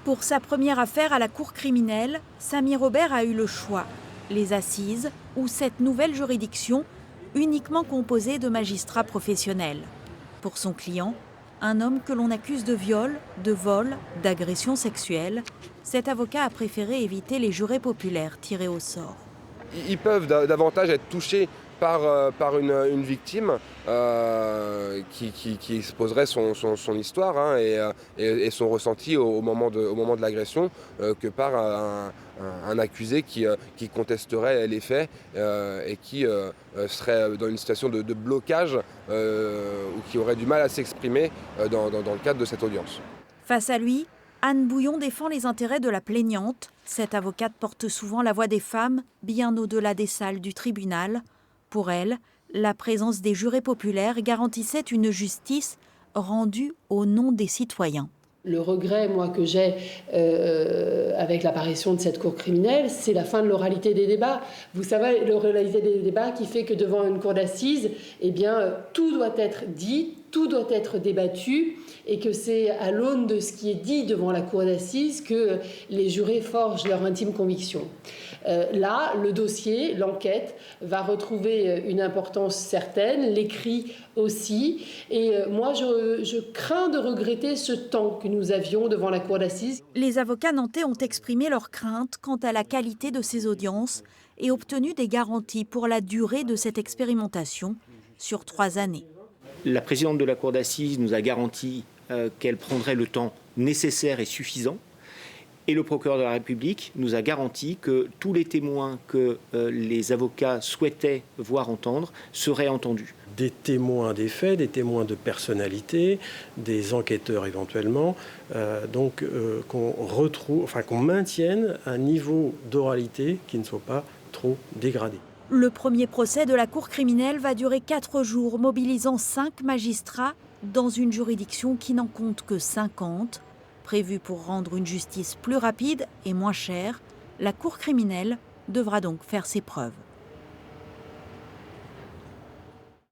Pour sa première affaire à la cour criminelle, Samy Robert a eu le choix. Les assises ou cette nouvelle juridiction uniquement composée de magistrats professionnels. Pour son client, un homme que l'on accuse de viol, de vol, d'agression sexuelle, cet avocat a préféré éviter les jurés populaires tirés au sort. Ils peuvent davantage être touchés par une victime qui exposerait son histoire et son ressenti au moment de l'agression que par un accusé qui contesterait les faits et qui serait dans une situation de blocage ou qui aurait du mal à s'exprimer dans le cadre de cette audience. Face à lui, Anne Bouillon défend les intérêts de la plaignante. Cette avocate porte souvent la voix des femmes, bien au-delà des salles du tribunal. Pour elle, la présence des jurés populaires garantissait une justice rendue au nom des citoyens. Le regret, moi, que j'ai avec l'apparition de cette cour criminelle, c'est la fin de l'oralité des débats. Vous savez, l'oralité des débats qui fait que devant une cour d'assises, eh bien, tout doit être dit, tout doit être débattu, et que c'est à l'aune de ce qui est dit devant la cour d'assises que les jurés forgent leur intime conviction. Là, le dossier, l'enquête, va retrouver une importance certaine, l'écrit aussi. Et moi, je crains de regretter ce temps que nous avions devant la cour d'assises. Les avocats nantais ont exprimé leurs craintes quant à la qualité de ces audiences et obtenu des garanties pour la durée de cette expérimentation sur 3 années. La présidente de la cour d'assises nous a garanti qu'elle prendrait le temps nécessaire et suffisant. Et le procureur de la République nous a garanti que tous les témoins que les avocats souhaitaient voir entendre seraient entendus. Des témoins des faits, des témoins de personnalité, des enquêteurs éventuellement, qu'on maintienne un niveau d'oralité qui ne soit pas trop dégradé. Le premier procès de la cour criminelle va durer 4 jours, mobilisant 5 magistrats dans une juridiction qui n'en compte que 50. Prévue pour rendre une justice plus rapide et moins chère, la cour criminelle devra donc faire ses preuves.